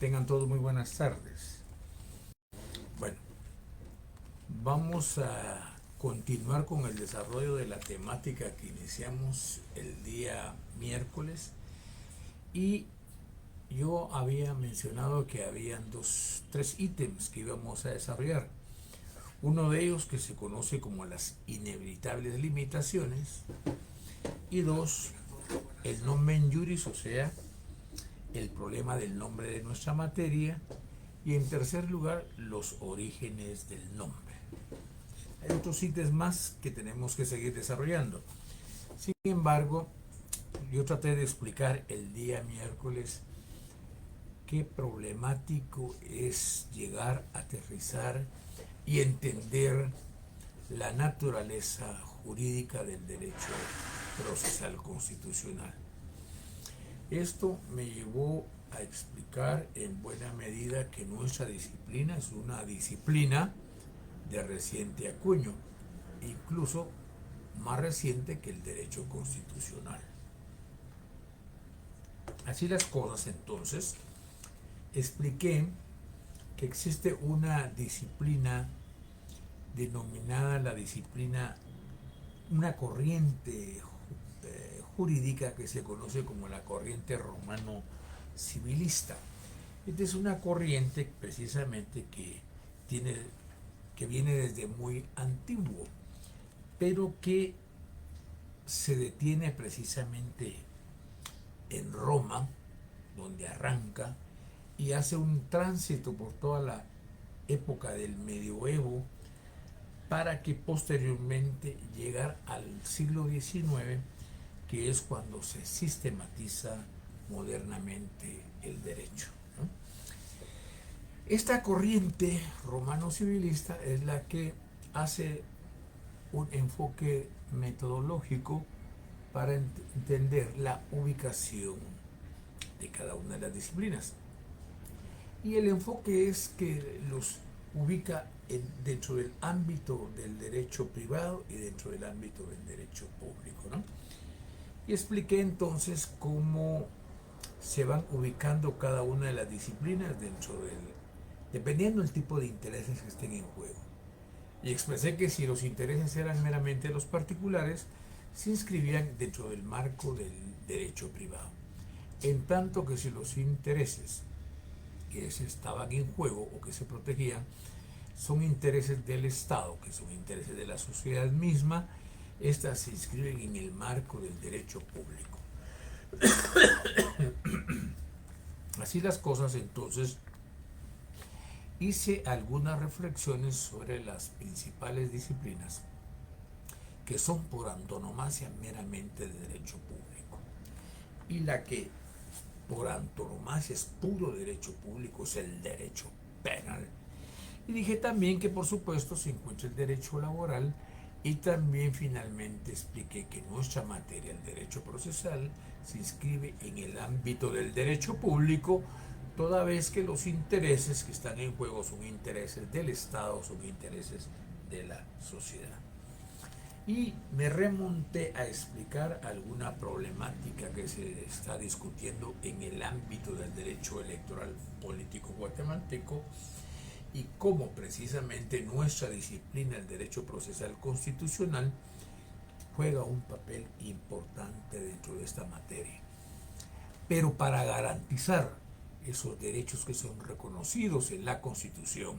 Tengan todos muy buenas tardes. Bueno, vamos a continuar con el desarrollo de la temática que iniciamos el día miércoles y yo había mencionado que habían tres ítems que íbamos a desarrollar. Uno de ellos que se conoce como las inevitables limitaciones y dos, el nomen juris, o sea, el problema del nombre de nuestra materia, y en tercer lugar, los orígenes del nombre. Hay otros ítems más que tenemos que seguir desarrollando. Sin embargo, yo traté de explicar el día miércoles qué problemático es llegar a aterrizar y entender la naturaleza jurídica del derecho procesal constitucional. Esto me llevó a explicar en buena medida que nuestra disciplina es una disciplina de reciente acuño, incluso más reciente que el derecho constitucional. Así las cosas, entonces, expliqué que existe una disciplina denominada la disciplina, una corriente jurídica que se conoce como la corriente romano-civilista. Esta es una corriente precisamente que viene desde muy antiguo, pero que se detiene precisamente en Roma, donde arranca y hace un tránsito por toda la época del medioevo para que posteriormente llegar al siglo XIX, que es cuando se sistematiza modernamente el derecho, ¿no? Esta corriente romano-civilista es la que hace un enfoque metodológico para entender la ubicación de cada una de las disciplinas. Y el enfoque es que los ubica dentro del ámbito del derecho privado y dentro del ámbito del derecho público, ¿no? Y expliqué entonces cómo se van ubicando cada una de las disciplinas dependiendo del tipo de intereses que estén en juego. Y expresé que si los intereses eran meramente los particulares, se inscribían dentro del marco del derecho privado. En tanto que si los intereses que se estaban en juego o que se protegían son intereses del Estado, que son intereses de la sociedad misma, estas se inscriben en el marco del derecho público. Así las cosas, entonces, hice algunas reflexiones sobre las principales disciplinas que son por antonomasia meramente de derecho público. Y la que por antonomasia es puro derecho público es el derecho penal. Y dije también que por supuesto se encuentra el derecho laboral, y también finalmente expliqué que nuestra materia, el derecho procesal, se inscribe en el ámbito del derecho público, toda vez que los intereses que están en juego son intereses del Estado, son intereses de la sociedad. Y me remonté a explicar alguna problemática que se está discutiendo en el ámbito del derecho electoral político guatemalteco, y cómo precisamente nuestra disciplina, el derecho procesal constitucional, juega un papel importante dentro de esta materia. Pero para garantizar esos derechos que son reconocidos en la Constitución,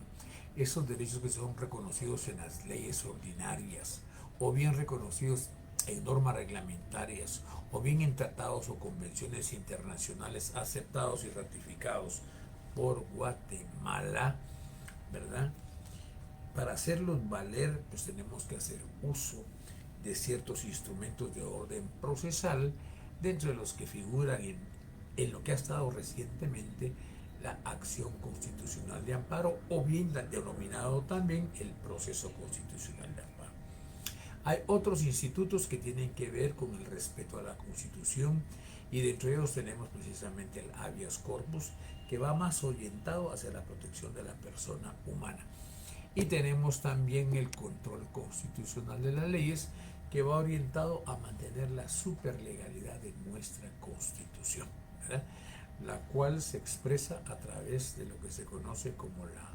esos derechos que son reconocidos en las leyes ordinarias, o bien reconocidos en normas reglamentarias, o bien en tratados o convenciones internacionales aceptados y ratificados por Guatemala, ¿verdad? Para hacerlos valer, pues tenemos que hacer uso de ciertos instrumentos de orden procesal, dentro de los que figuran en lo que ha estado recientemente la acción constitucional de amparo, o bien la denominado también el proceso constitucional de amparo. Hay otros institutos que tienen que ver con el respeto a la Constitución, y dentro de ellos tenemos precisamente el habeas corpus, que va más orientado hacia la protección de la persona humana. Y tenemos también el control constitucional de las leyes, que va orientado a mantener la superlegalidad de nuestra Constitución, ¿verdad? la cual se expresa a través de lo que se conoce como la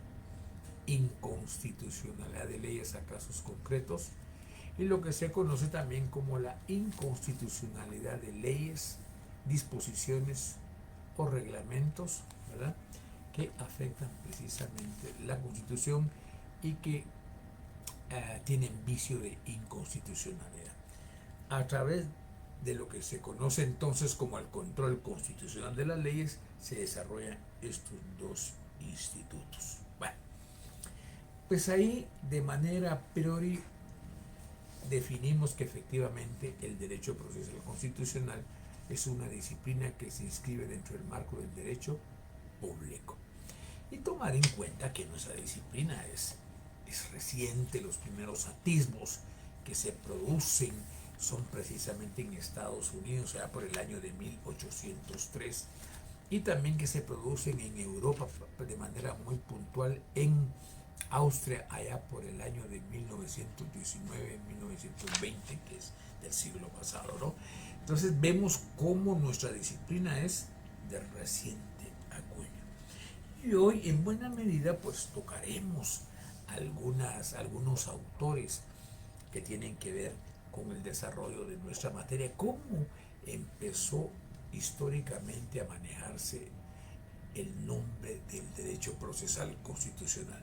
inconstitucionalidad de leyes a casos concretos y lo que se conoce también como la inconstitucionalidad de leyes, disposiciones o reglamentos, ¿verdad?, que afectan precisamente la Constitución y que tienen vicio de inconstitucionalidad. A través de lo que se conoce entonces como el control constitucional de las leyes, se desarrollan estos dos institutos. Bueno, pues ahí de manera a priori definimos que efectivamente el derecho procesal constitucional es una disciplina que se inscribe dentro del marco del derecho público. Y tomar en cuenta que nuestra disciplina es reciente, los primeros atisbos que se producen son precisamente en Estados Unidos, ya por el año de 1803, y también que se producen en Europa de manera muy puntual en Austria allá por el año de 1919, 1920, que es del siglo pasado, ¿no? Entonces vemos cómo nuestra disciplina es de reciente acuño. Y hoy en buena medida pues tocaremos algunos autores que tienen que ver con el desarrollo de nuestra materia, cómo empezó históricamente a manejarse el nombre del derecho procesal constitucional.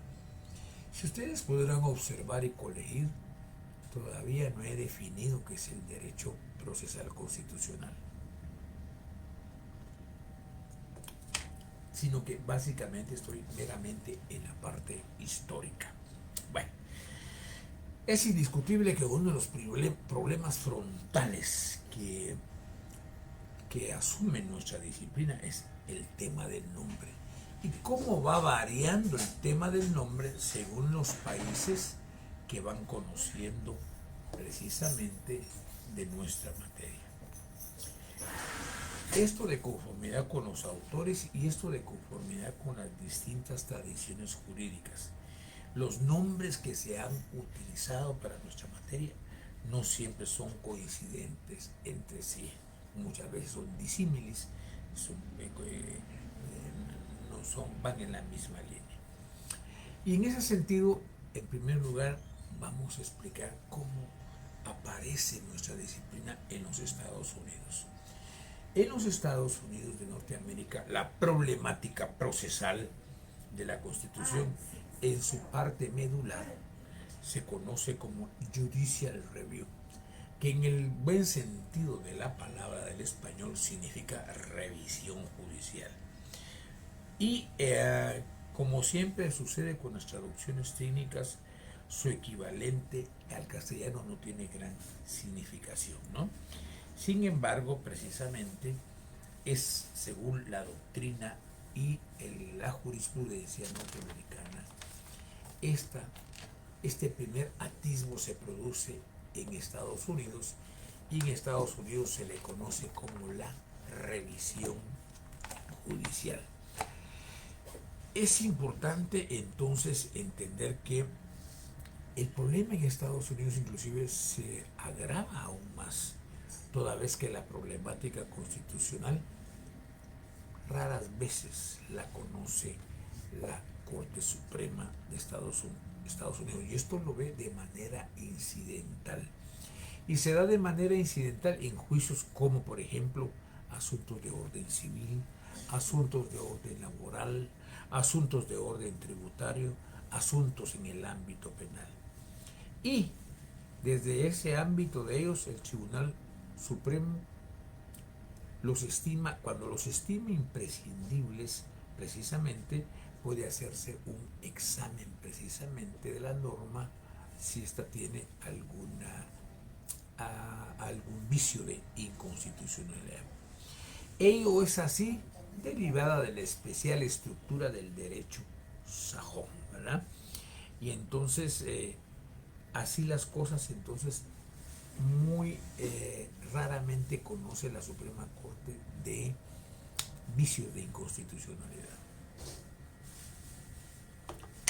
Si ustedes podrán observar y colegir, todavía no he definido qué es el derecho procesal constitucional, sino que básicamente estoy meramente en la parte histórica. Bueno, es indiscutible que uno de los problemas frontales que asume nuestra disciplina es el tema del nombre. Y cómo va variando el tema del nombre según los países que van conociendo precisamente de nuestra materia. Esto de conformidad con los autores y esto de conformidad con las distintas tradiciones jurídicas. Los nombres que se han utilizado para nuestra materia no siempre son coincidentes entre sí. Muchas veces son disímiles, van en la misma línea. Y en ese sentido, en primer lugar, vamos a explicar cómo aparece nuestra disciplina en los Estados Unidos. En los Estados Unidos de Norteamérica, la problemática procesal de la Constitución en su parte medular se conoce como Judicial Review, que en el buen sentido de la palabra del español significa revisión judicial. Y como siempre sucede con las traducciones técnicas, su equivalente al castellano no tiene gran significación, ¿no? Sin embargo, precisamente es, según la doctrina y la jurisprudencia norteamericana, este primer atisbo se produce en Estados Unidos y en Estados Unidos se le conoce como la revisión judicial. Es importante entonces entender que el problema en Estados Unidos inclusive se agrava aún más, toda vez que la problemática constitucional raras veces la conoce la Corte Suprema de Estados Unidos, y esto lo ve de manera incidental. Y se da de manera incidental en juicios como, por ejemplo, asuntos de orden civil, asuntos de orden laboral, asuntos de orden tributario, asuntos en el ámbito penal. Y desde ese ámbito de ellos, el Tribunal Supremo cuando los estima imprescindibles, precisamente puede hacerse un examen precisamente de la norma si ésta tiene algún vicio de inconstitucionalidad. Ello es así derivada de la especial estructura del derecho sajón, ¿verdad? Y entonces, así las cosas, entonces, muy raramente conoce la Suprema Corte de vicios de inconstitucionalidad.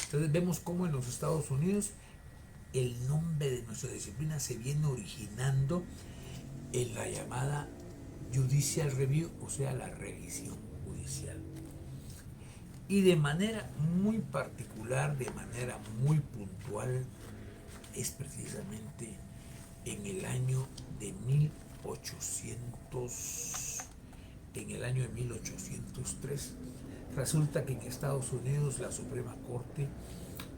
Entonces vemos cómo en los Estados Unidos el nombre de nuestra disciplina se viene originando en la llamada Judicial Review, o sea, la revisión judicial. Y de manera muy particular, de manera muy puntual, es precisamente en el año de 1803. Resulta que en Estados Unidos la Suprema Corte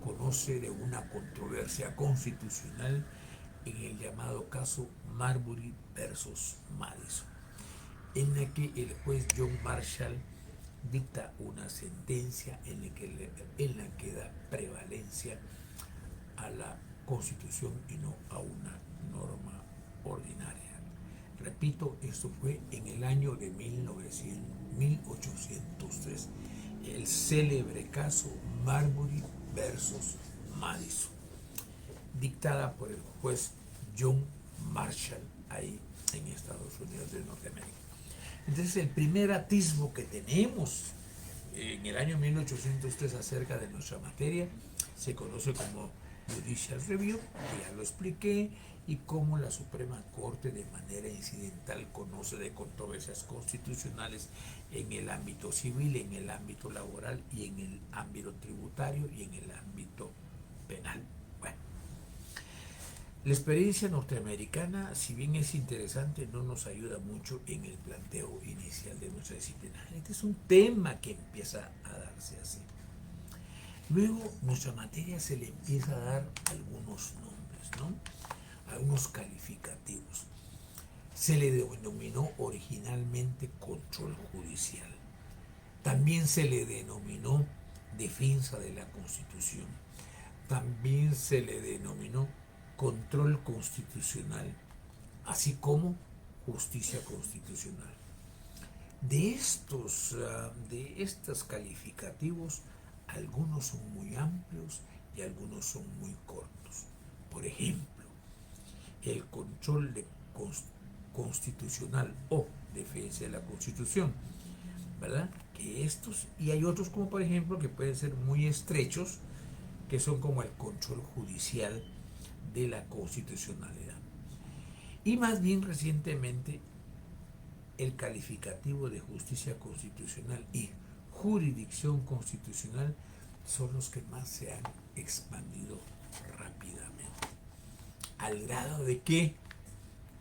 conoce de una controversia constitucional en el llamado caso Marbury versus Madison, en la que el juez John Marshall dicta una sentencia en la que da prevalencia a la Constitución y no a una norma ordinaria. Repito, esto fue en el año de 1803, el célebre caso Marbury versus Madison, dictada por el juez John Marshall ahí en Estados Unidos de Norteamérica. Entonces, el primer atisbo que tenemos en el año 1803 acerca de nuestra materia se conoce como Judicial Review, que ya lo expliqué, y cómo la Suprema Corte de manera incidental conoce de controversias constitucionales en el ámbito civil, en el ámbito laboral y en el ámbito tributario y en el ámbito penal. Bueno, la experiencia norteamericana, si bien es interesante, no nos ayuda mucho en el planteo inicial de nuestra disciplina. Este es un tema que empieza a darse así. Luego, nuestra materia se le empieza a dar algunos nombres, ¿no? Algunos calificativos. Se le denominó originalmente control judicial. También se le denominó defensa de la Constitución. También se le denominó control constitucional, así como justicia constitucional. De estos calificativos, algunos son muy amplios y algunos son muy cortos. Por ejemplo, el control constitucional o defensa de la Constitución, ¿verdad? Que estos, y hay otros como por ejemplo que pueden ser muy estrechos, que son como el control judicial de la constitucionalidad. Y más bien recientemente, el calificativo de justicia constitucional y jurisdicción constitucional son los que más se han expandido rápidamente, al grado de que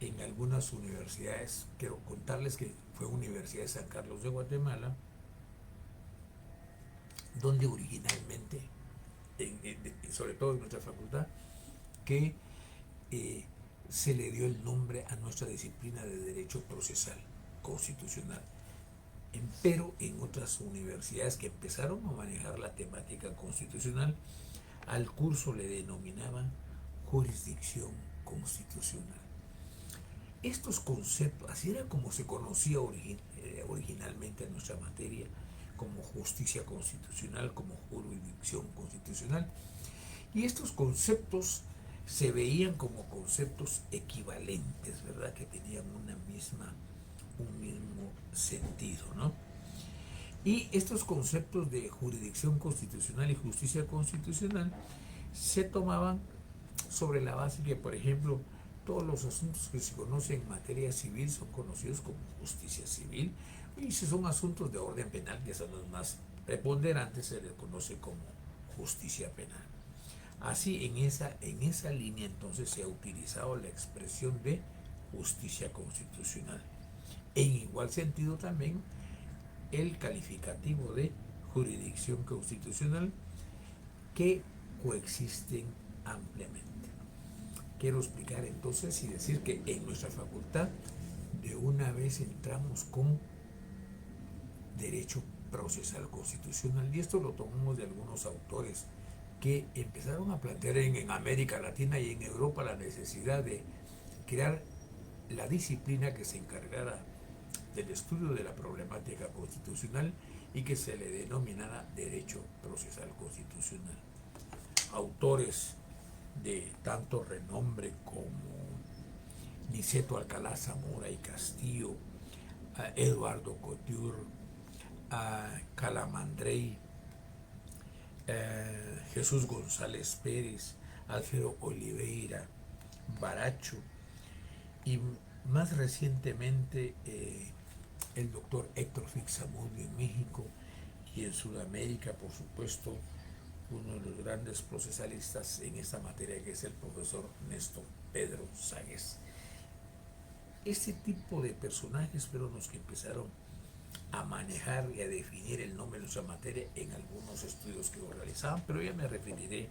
en algunas universidades, quiero contarles que fue Universidad de San Carlos de Guatemala, donde originalmente, sobre todo en nuestra facultad, que se le dio el nombre a nuestra disciplina de Derecho Procesal Constitucional. Pero en otras universidades que empezaron a manejar la temática constitucional, al curso le denominaban jurisdicción constitucional. Estos conceptos, así era como se conocía originalmente en nuestra materia, como justicia constitucional, como jurisdicción constitucional, y estos conceptos se veían como conceptos equivalentes, ¿verdad? Que tenían un mismo sentido, ¿no? Y estos conceptos de jurisdicción constitucional y justicia constitucional se tomaban sobre la base que, por ejemplo, todos los asuntos que se conocen en materia civil son conocidos como justicia civil, y si son asuntos de orden penal, que son los más preponderantes, se les conoce como justicia penal. Así, en esa línea entonces se ha utilizado la expresión de justicia constitucional. En igual sentido también el calificativo de jurisdicción constitucional, que coexisten ampliamente. Quiero explicar entonces y decir que en nuestra facultad de una vez entramos con Derecho Procesal Constitucional, y esto lo tomamos de algunos autores que empezaron a plantear en América Latina y en Europa la necesidad de crear la disciplina que se encargara del estudio de la problemática constitucional y que se le denominara Derecho Procesal Constitucional. Autores de tanto renombre como Niceto Alcalá Zamora y Castillo, Eduardo Couture, Calamandrei, Jesús González Pérez, Alfredo Oliveira, Baracho, y más recientemente el doctor Héctor Fixamudio en México, y en Sudamérica, por supuesto, uno de los grandes procesalistas en esta materia, que es el profesor Néstor Pedro Ságuez. Este tipo de personajes fueron los que empezaron a manejar y a definir el nombre de nuestra materia en algunos estudios que realizaban, pero ya me referiré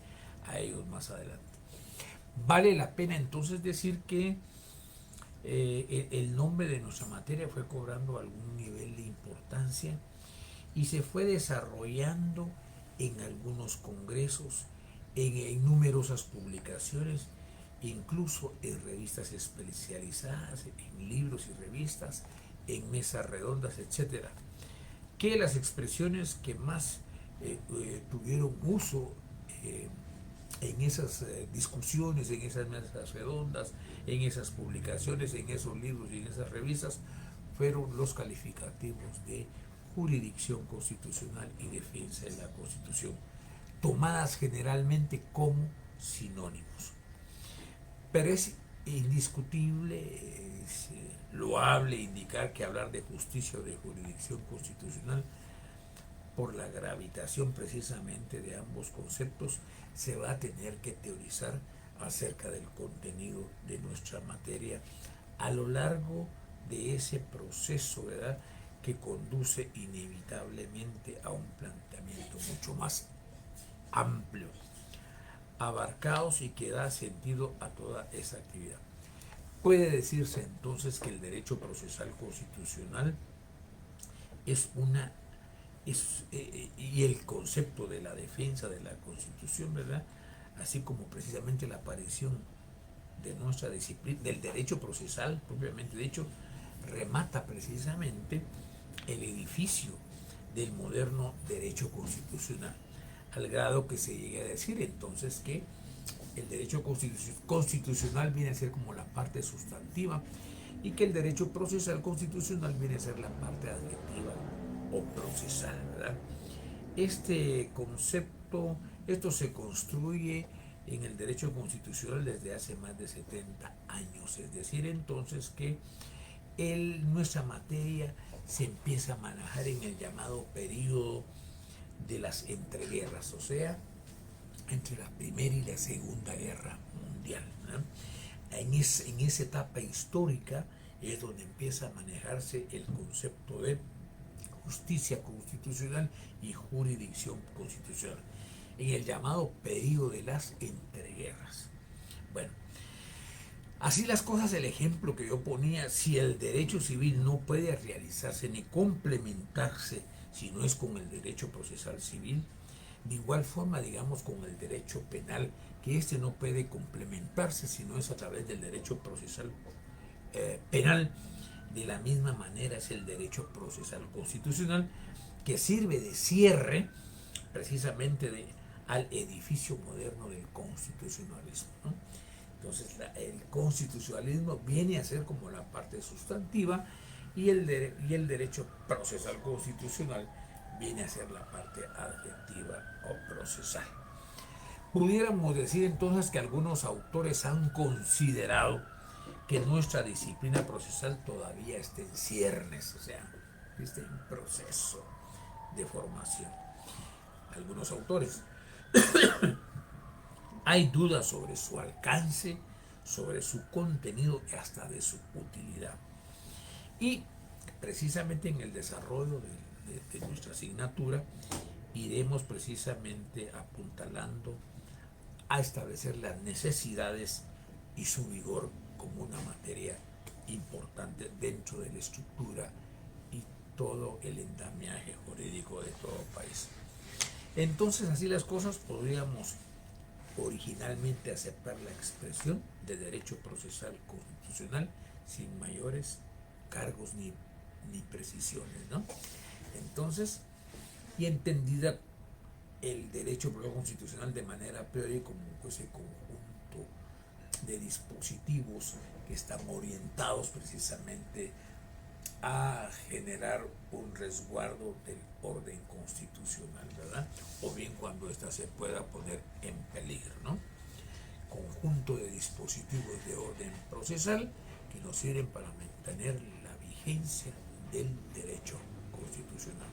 a ellos más adelante. Vale la pena entonces decir que el nombre de nuestra materia fue cobrando algún nivel de importancia y se fue desarrollando en algunos congresos, en numerosas publicaciones, incluso en revistas especializadas, en libros y revistas, en mesas redondas, etcétera. Que las expresiones que más tuvieron uso en esas discusiones, en esas mesas redondas, en esas publicaciones, en esos libros y en esas revistas, fueron los calificativos de jurisdicción constitucional y defensa de la Constitución, tomadas generalmente como sinónimos. Pero es indiscutible, es loable indicar que hablar de justicia o de jurisdicción constitucional, por la gravitación precisamente de ambos conceptos, se va a tener que teorizar acerca del contenido de nuestra materia a lo largo de ese proceso, ¿verdad?, que conduce inevitablemente a un planteamiento mucho más amplio, abarcados, y que da sentido a toda esa actividad. Puede decirse entonces que el derecho procesal constitucional y el concepto de la defensa de la Constitución, ¿verdad?, así como precisamente la aparición de nuestra disciplina, del derecho procesal propiamente dicho, remata precisamente el edificio del moderno derecho constitucional, al grado que se llegue a decir entonces que el derecho constitucional viene a ser como la parte sustantiva y que el derecho procesal constitucional viene a ser la parte adjetiva o procesal, ¿verdad? Este concepto, esto se construye en el derecho constitucional desde hace más de 70 años, es decir, entonces que nuestra materia se empieza a manejar en el llamado periodo de las entreguerras, o sea, entre la Primera y la Segunda Guerra Mundial, ¿no? En esa etapa histórica es donde empieza a manejarse el concepto de justicia constitucional y jurisdicción constitucional, en el llamado periodo de las entreguerras. Bueno, así las cosas, el ejemplo que yo ponía, si el derecho civil no puede realizarse ni complementarse si no es con el derecho procesal civil, de igual forma, digamos, con el derecho penal, que este no puede complementarse si no es a través del derecho procesal penal, de la misma manera es el derecho procesal constitucional, que sirve de cierre precisamente al edificio moderno del constitucionalismo, ¿no? Entonces el constitucionalismo viene a ser como la parte sustantiva y el derecho procesal constitucional viene a ser la parte adjetiva o procesal. Pudiéramos decir entonces que algunos autores han considerado que nuestra disciplina procesal todavía está en ciernes, o sea, está en proceso de formación. Algunos autores. Hay dudas sobre su alcance, sobre su contenido y hasta de su utilidad. Y precisamente en el desarrollo de nuestra asignatura iremos precisamente apuntalando a establecer las necesidades y su vigor como una materia importante dentro de la estructura y todo el endamiaje jurídico de todo país. Entonces, así las cosas, podríamos originalmente aceptar la expresión de derecho procesal constitucional sin mayores cargos ni precisiones, ¿no? Entonces, y entendida el derecho procesal constitucional de manera a priori como ese conjunto de dispositivos que están orientados precisamente a generar un resguardo del orden constitucional, ¿verdad? O bien cuando ésta se pueda poner en peligro, ¿no? Conjunto de dispositivos de orden procesal que nos sirven para mantener la vigencia del derecho constitucional.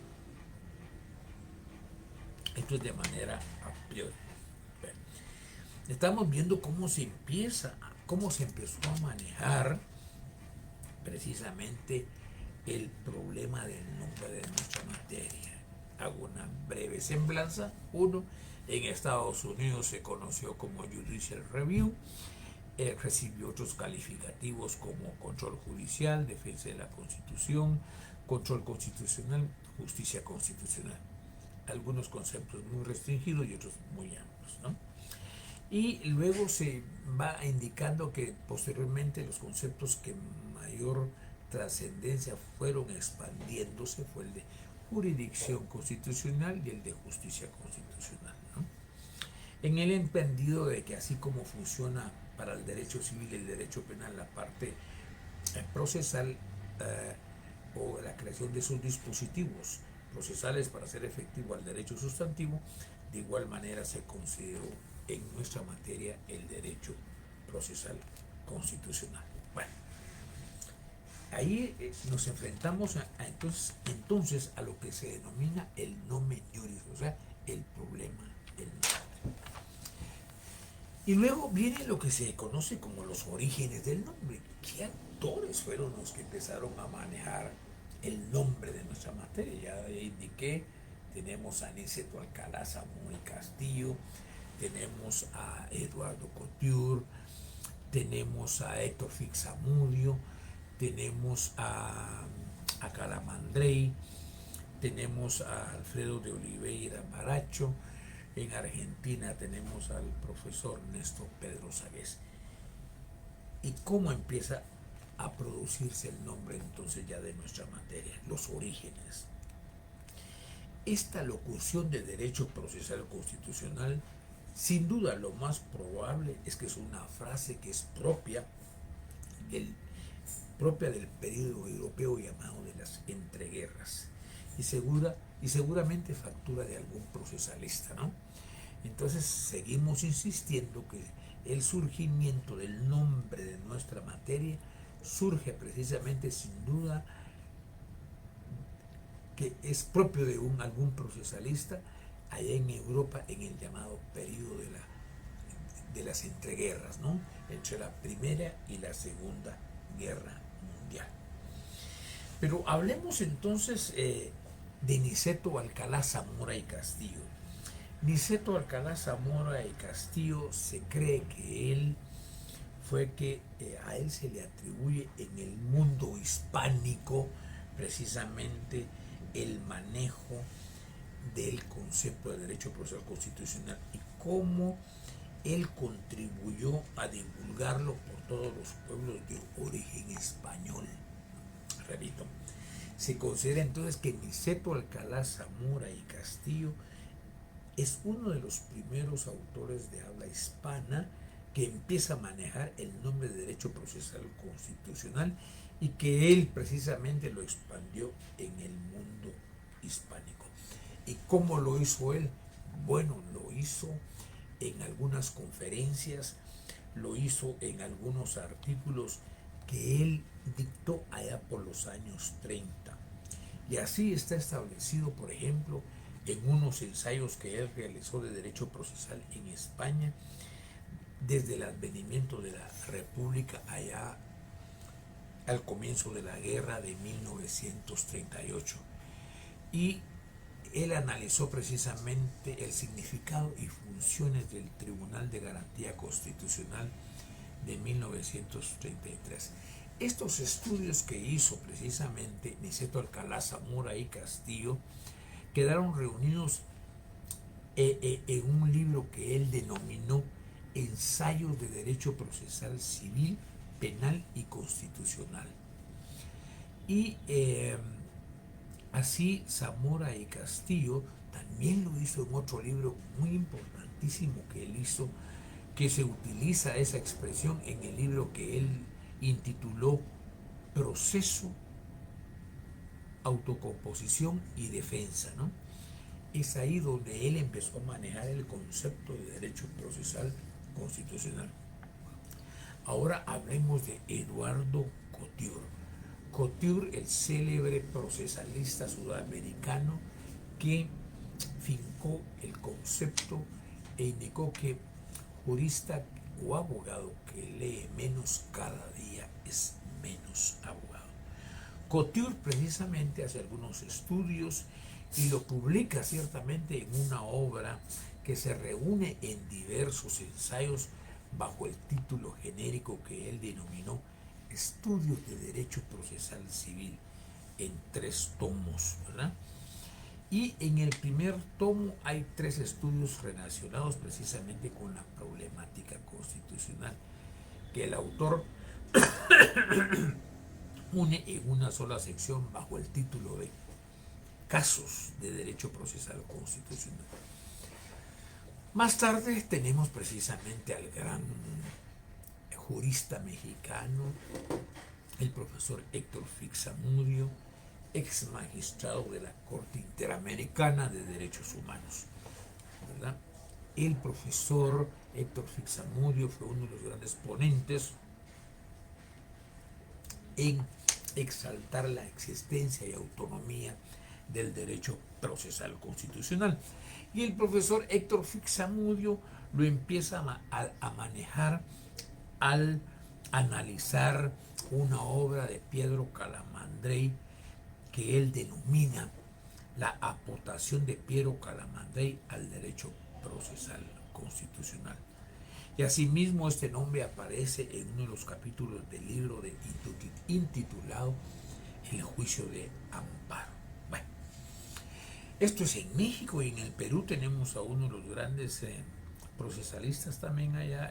Esto es de manera a priori. Bueno, estamos viendo cómo se empezó a manejar precisamente el problema del nombre de nuestra materia. Hago una breve semblanza. Uno, en Estados Unidos se conoció como Judicial Review, recibió otros calificativos como control judicial, defensa de la Constitución, control constitucional, justicia constitucional. Algunos conceptos muy restringidos y otros muy amplios, ¿no? Y luego se va indicando que posteriormente los conceptos que mayor trascendencia fueron expandiéndose fue el de jurisdicción constitucional y el de justicia constitucional, ¿no? En el entendido de que así como funciona para el derecho civil y el derecho penal la parte procesal o la creación de sus dispositivos procesales para hacer efectivo al derecho sustantivo, de igual manera se consideró en nuestra materia el derecho procesal constitucional. Bueno, ahí nos enfrentamos entonces a lo que se denomina el nomen juris, o sea, el problema del nombre. Y luego viene lo que se conoce como los orígenes del nombre. ¿Qué autores fueron los que empezaron a manejar el nombre de nuestra materia? Ya indiqué, tenemos a Aniceto Alcalá Zamora y Castillo, tenemos a Eduardo Couture, tenemos a Héctor Fixamudio, tenemos a Calamandrei, tenemos a Alfredo de Oliveira Maracho, en Argentina tenemos al profesor Néstor Pedro Sagués. ¿Y cómo empieza a producirse el nombre entonces ya de nuestra materia? Los orígenes. Esta locución de derecho procesal constitucional, sin duda lo más probable es que es una frase que es propia del periodo europeo llamado de las entreguerras y seguramente factura de algún procesalista, ¿no? Entonces seguimos insistiendo que el surgimiento del nombre de nuestra materia surge precisamente, sin duda, que es propio de algún procesalista allá en Europa en el llamado periodo de las entreguerras, ¿no? Entre la Primera y la Segunda Guerra Mundial. Pero hablemos entonces de Niceto Alcalá Zamora y Castillo. Niceto Alcalá Zamora y Castillo se cree que él fue que a él se le atribuye en el mundo hispánico precisamente el manejo del concepto de derecho procesal constitucional y cómo él contribuyó a divulgarlo por todos los pueblos de origen español. Repito, se considera entonces que Niceto Alcalá Zamora y Castillo es uno de los primeros autores de habla hispana que empieza a manejar el nombre de derecho procesal constitucional y que él precisamente lo expandió en el mundo hispánico. ¿Y cómo lo hizo él? Bueno, lo hizo en algunas conferencias, lo hizo en algunos artículos que él dictó allá por los años 30. Y así está establecido, por ejemplo, en unos ensayos que él realizó de derecho procesal en España desde el advenimiento de la República allá al comienzo de la guerra de 1938. Y él analizó precisamente el significado y funciones del Tribunal de Garantía Constitucional de 1933. Estos estudios que hizo precisamente Niceto Alcalá Zamora y Castillo quedaron reunidos en un libro que él denominó Ensayos de Derecho Procesal Civil, Penal y Constitucional. Y así Zamora y Castillo también lo hizo en otro libro muy importantísimo que él hizo, que se utiliza esa expresión en el libro que él intituló Proceso, Autocomposición y Defensa, ¿no? Es ahí donde él empezó a manejar el concepto de derecho procesal constitucional. Ahora hablemos de Eduardo Couture. Couture, el célebre procesalista sudamericano que fincó el concepto e indicó que jurista o abogado que lee menos cada día es menos abogado. Couture precisamente hace algunos estudios y lo publica ciertamente en una obra que se reúne en diversos ensayos bajo el título genérico que él denominó Estudios de Derecho Procesal Civil, en 3 tomos, ¿verdad? Y en el primer tomo hay 3 estudios relacionados precisamente con la problemática constitucional que el autor une en una sola sección bajo el título de Casos de Derecho Procesal Constitucional. Más tarde tenemos precisamente al gran jurista mexicano, el profesor Héctor Fixamudio, ex magistrado de la Corte Interamericana de Derechos Humanos, ¿verdad? El profesor Héctor Fixamudio fue uno de los grandes ponentes en exaltar la existencia y autonomía del derecho procesal constitucional. Y el profesor Héctor Fixamudio lo empieza a manejar al analizar una obra de Pietro Calamandrei que él denomina la aportación de Pietro Calamandrei al derecho procesal constitucional. Y asimismo este nombre aparece en uno de los capítulos del libro intitulado El juicio de amparo. Bueno, esto es en México, y en el Perú tenemos a uno de los grandes procesalistas también allá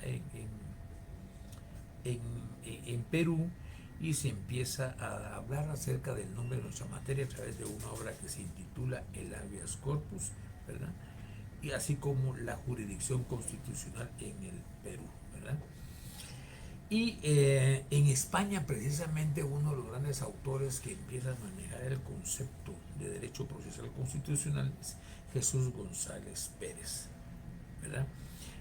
en Perú, y se empieza a hablar acerca del nombre de nuestra materia a través de una obra que se intitula El habeas corpus, ¿verdad? Y así como la jurisdicción constitucional en el Perú, ¿verdad? Y en España precisamente uno de los grandes autores que empieza a manejar el concepto de derecho procesal constitucional es Jesús González Pérez, ¿verdad?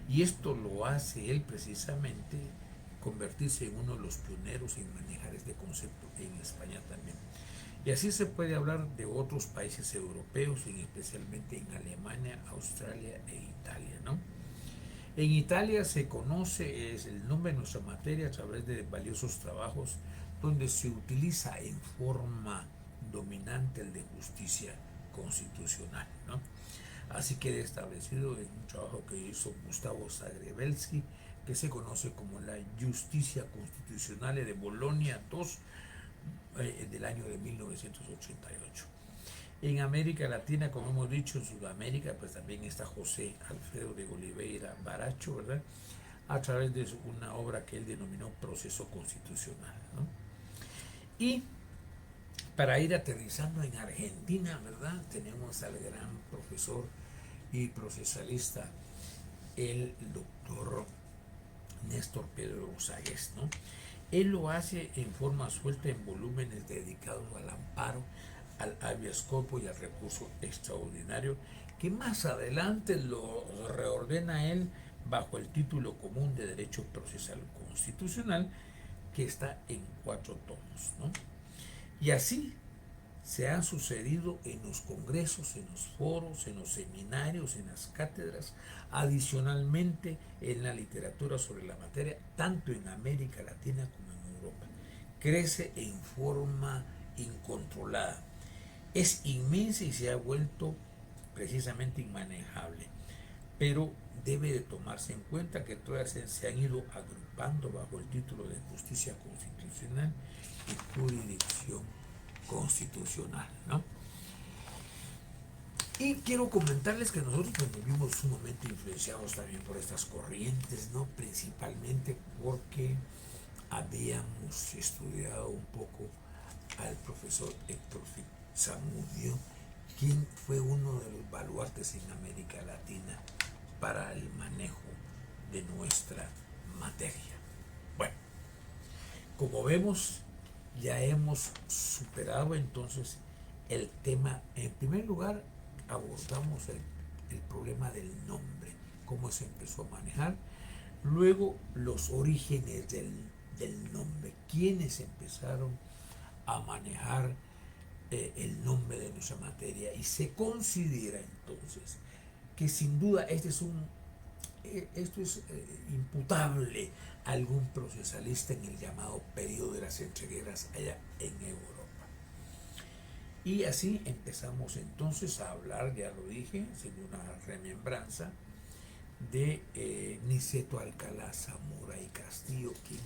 Y esto lo hace él precisamente convertirse en uno de los pioneros en manejar este concepto en España también. Y así se puede hablar de otros países europeos, y especialmente en Alemania, Australia e Italia, ¿no? En Italia se conoce el nombre de nuestra materia a través de valiosos trabajos donde se utiliza en forma dominante el de justicia constitucional, ¿no? Así queda establecido en un trabajo que hizo Gustavo Zagrebelsky, que se conoce como la Justicia Constituzionale de Bolonia II, del año de 1988. En América Latina, como hemos dicho, en Sudamérica, pues también está José Alfredo de Oliveira Baracho, ¿verdad? A través de una obra que él denominó Proceso Constitucional, ¿no? Y para ir aterrizando en Argentina, ¿verdad? Tenemos al gran profesor y procesalista, el doctor Néstor Pedro Ságuez, ¿no? Él lo hace en forma suelta en volúmenes dedicados al amparo, al habeas corpus y al recurso extraordinario, que más adelante lo reordena él bajo el título común de Derecho Procesal Constitucional, que está en 4 tomos, ¿no? Y así se han sucedido en los congresos, en los foros, en los seminarios, en las cátedras, adicionalmente en la literatura sobre la materia, tanto en América Latina como en Europa. Crece en forma incontrolada. Es inmensa y se ha vuelto precisamente inmanejable, pero debe de tomarse en cuenta que todas se han ido agrupando bajo el título de justicia constitucional y jurisdicción constitucional, ¿no? Y quiero comentarles que nosotros nos vimos sumamente influenciados también por estas corrientes, ¿no? Principalmente porque habíamos estudiado un poco al profesor Héctor Fixamudio, quien fue uno de los baluartes en América Latina para el manejo de nuestra materia. Bueno, como vemos, ya hemos superado entonces el tema. En primer lugar, abordamos el problema del nombre, cómo se empezó a manejar. Luego, los orígenes del nombre, quiénes empezaron a manejar el nombre de nuestra materia, y se considera entonces que sin duda esto es imputable a algún procesalista en el llamado periodo de las entreguerras allá en Europa. Y así empezamos entonces a hablar, ya lo dije, sin una remembranza, de Niceto Alcalá Zamora y Castillo, quien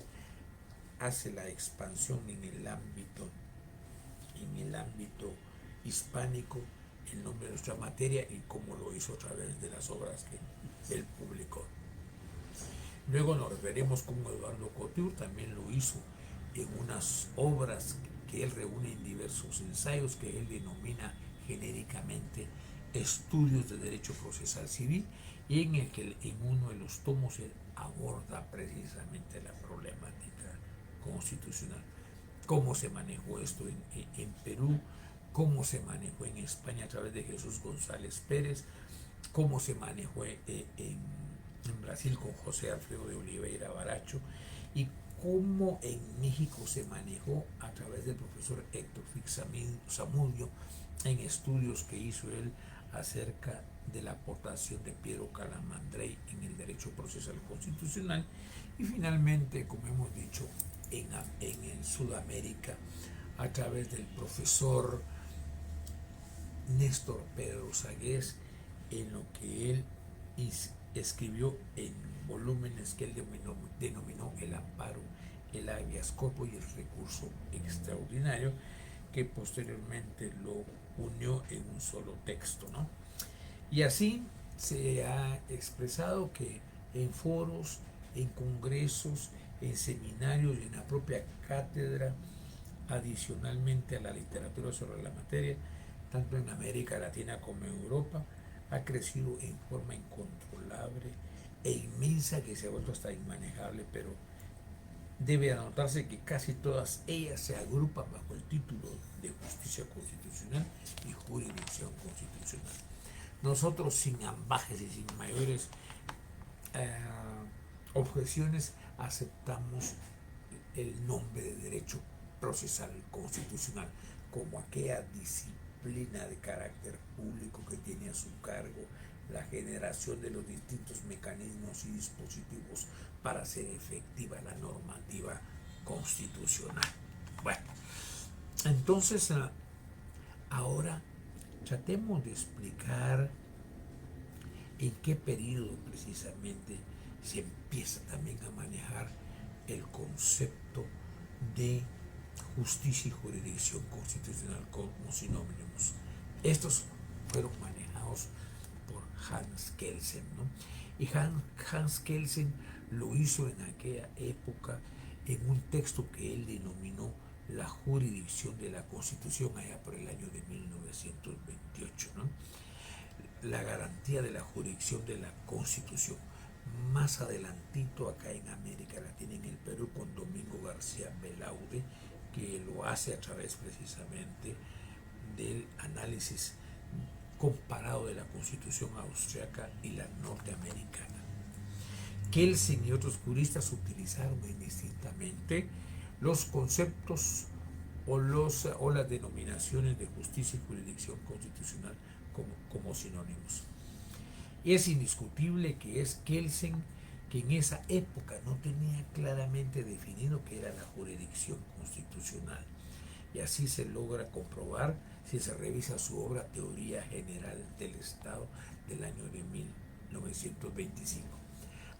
hace la expansión en el ámbito hispánico el nombre de nuestra materia, y cómo lo hizo a través de las obras que él publicó. Luego nos veremos cómo Eduardo Couture también lo hizo en unas obras que él reúne en diversos ensayos que él denomina genéricamente Estudios de Derecho Procesal Civil, y en el que en uno de los tomos él aborda precisamente la problemática constitucional, cómo se manejó esto en Perú, cómo se manejó en España a través de Jesús González Pérez, cómo se manejó en Brasil con José Alfredo de Oliveira Baracho, y cómo en México se manejó a través del profesor Héctor Fix Zamudio en estudios que hizo él acerca de la aportación de Piero Calamandrei en el derecho procesal constitucional, y finalmente, como hemos dicho, en Sudamérica a través del profesor Néstor Pedro Sagués, en lo que él escribió en volúmenes que él denominó El Amparo, el Habeas Corpus y el Recurso Extraordinario, que posteriormente lo unió en un solo texto, ¿no? Y así se ha expresado que en foros, en congresos, en seminarios y en la propia cátedra, adicionalmente a la literatura sobre la materia, tanto en América Latina como en Europa, ha crecido en forma incontrolable e inmensa, que se ha vuelto hasta inmanejable, pero debe anotarse que casi todas ellas se agrupan bajo el título de justicia constitucional y jurisdicción constitucional. Nosotros, sin ambajes y sin mayores objeciones, aceptamos el nombre de derecho procesal constitucional como aquella disciplina de carácter público que tiene a su cargo la generación de los distintos mecanismos y dispositivos para hacer efectiva la normativa constitucional. Bueno, entonces ahora tratemos de explicar en qué periodo precisamente se empieza también a manejar el concepto de justicia y jurisdicción constitucional como sinónimos. Estos fueron manejados por Hans Kelsen, ¿no? Y Hans Kelsen lo hizo en aquella época en un texto que él denominó La jurisdicción de la Constitución, allá por el año de 1928, ¿no? La garantía de la jurisdicción de la Constitución. Más adelantito, acá en América Latina, en el Perú, con Domingo García Belaude, que lo hace a través precisamente del análisis comparado de la Constitución austriaca y la norteamericana. Kelsen y otros juristas utilizaron indistintamente los conceptos o las denominaciones de justicia y jurisdicción constitucional como sinónimos. Es indiscutible que es Kelsen que en esa época no tenía claramente definido qué era la jurisdicción constitucional, y así se logra comprobar si se revisa su obra Teoría General del Estado del año de 1925.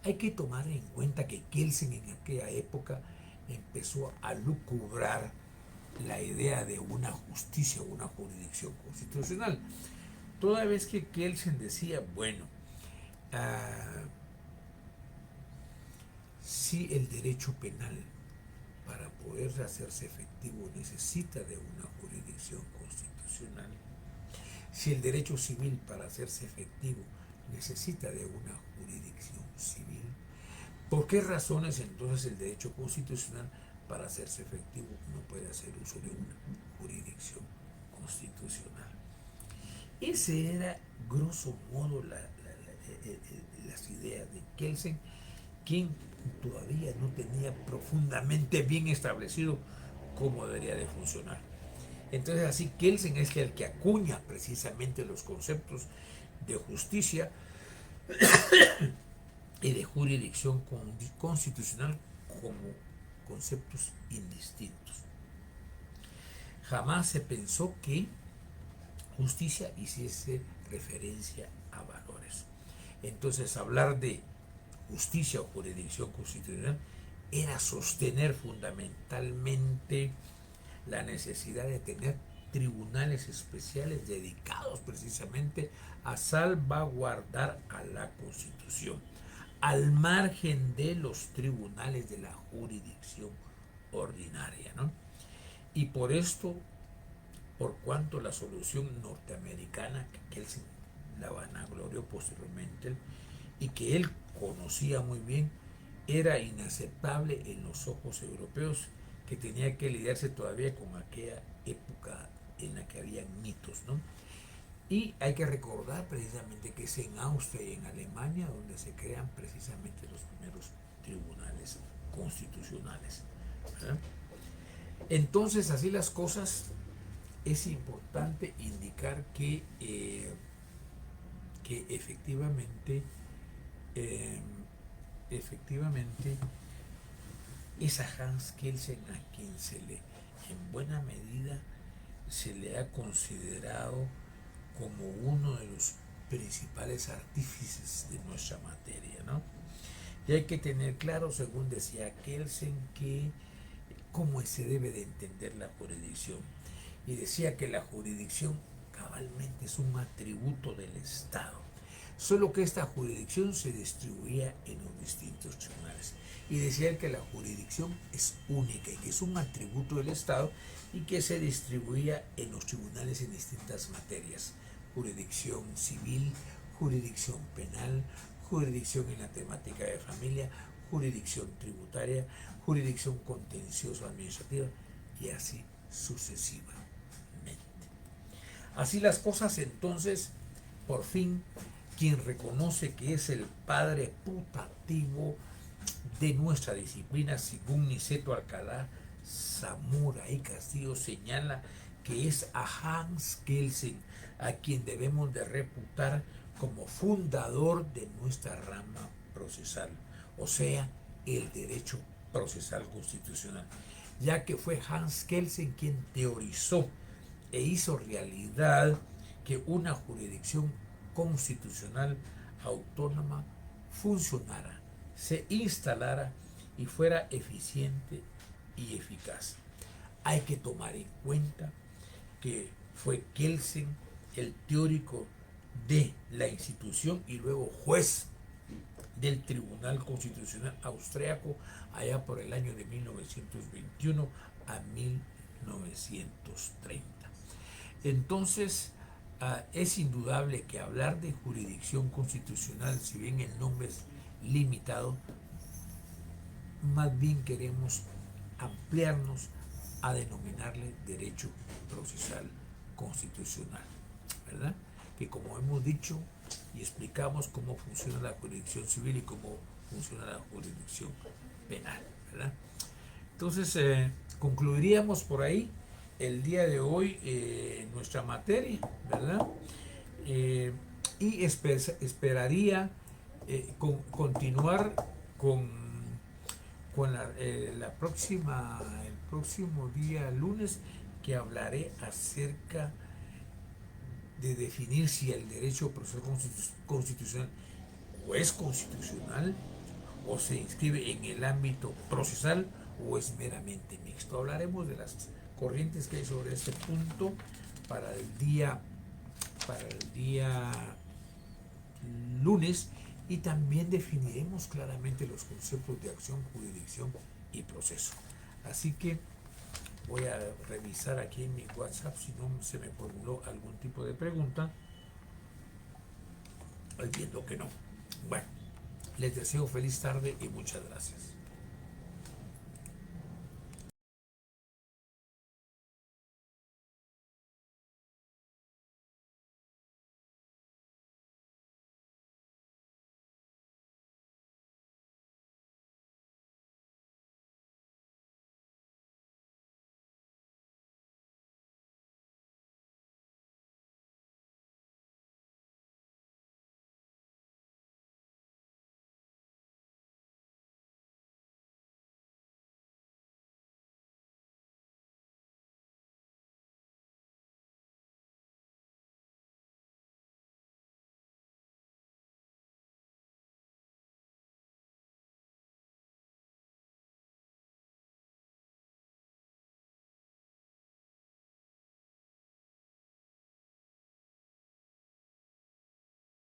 Hay que tomar en cuenta que Kelsen en aquella época empezó a lucubrar la idea de una justicia o una jurisdicción constitucional, toda vez que Kelsen decía, bueno, si el derecho penal para poder hacerse efectivo necesita de una jurisdicción constitucional, si el derecho civil para hacerse efectivo necesita de una jurisdicción civil, ¿por qué razones entonces el derecho constitucional para hacerse efectivo no puede hacer uso de una jurisdicción constitucional? Ese era, grosso modo, las ideas de Kelsen, quien todavía no tenía profundamente bien establecido cómo debería de funcionar. Entonces así Kelsen es el que acuña precisamente los conceptos de justicia y de jurisdicción constitucional como conceptos indistintos. Jamás se pensó que justicia hiciese referencia a valores. Entonces hablar de justicia o jurisdicción constitucional era sostener fundamentalmente la necesidad de tener tribunales especiales dedicados precisamente a salvaguardar a la Constitución, al margen de los tribunales de la jurisdicción ordinaria, ¿no? Y por esto, por cuanto la solución norteamericana, que él la vanaglorió posteriormente, y que él conocía muy bien, era inaceptable en los ojos europeos, que tenía que lidiarse todavía con aquella época en la que había mitos, ¿no? Y hay que recordar precisamente que es en Austria y en Alemania donde se crean precisamente los primeros tribunales constitucionales, ¿verdad? Entonces, así las cosas, es importante indicar que efectivamente es a Hans Kelsen a quien en buena medida, se le ha considerado como uno de los principales artífices de nuestra materia, ¿no? Y hay que tener claro, según decía Kelsen, que cómo se debe de entender la jurisdicción. Y decía que la jurisdicción cabalmente es un atributo del Estado, solo que esta jurisdicción se distribuía en los distintos tribunales. Y decía que la jurisdicción es única y que es un atributo del Estado y que se distribuía en los tribunales en distintas materias: jurisdicción civil, jurisdicción penal, jurisdicción en la temática de familia, jurisdicción tributaria, jurisdicción contencioso administrativa y así sucesivamente. Así las cosas, entonces, por fin, quien reconoce que es el padre putativo de nuestra disciplina, según Niceto Alcalá, Zamora y Castillo, señala que es a Hans Kelsen a quien debemos de reputar como fundador de nuestra rama procesal, o sea, el derecho procesal constitucional, ya que fue Hans Kelsen quien teorizó e hizo realidad que una jurisdicción constitucional autónoma funcionara, se instalara y fuera eficiente y eficaz. Hay que tomar en cuenta que fue Kelsen el teórico de la institución y luego juez del Tribunal Constitucional Austriaco allá por el año de 1921 a 1930. Entonces, es indudable que hablar de jurisdicción constitucional, si bien el nombre es limitado, más bien queremos ampliarnos a denominarle derecho procesal constitucional, ¿verdad? Que como hemos dicho y explicamos cómo funciona la jurisdicción civil y cómo funciona la jurisdicción penal, ¿verdad? Entonces, concluiríamos por ahí el día de hoy nuestra materia, ¿verdad? Y esperaría continuar con el próximo día lunes, que hablaré acerca de definir si el derecho procesal constitucional o es constitucional o se inscribe en el ámbito procesal o es meramente mixto. Hablaremos de las corrientes que hay sobre este punto para el día lunes, y también definiremos claramente los conceptos de acción, jurisdicción y proceso. Así que voy a revisar aquí en mi WhatsApp si no se me formuló algún tipo de pregunta. Entiendo que no. Bueno, les deseo feliz tarde y muchas gracias.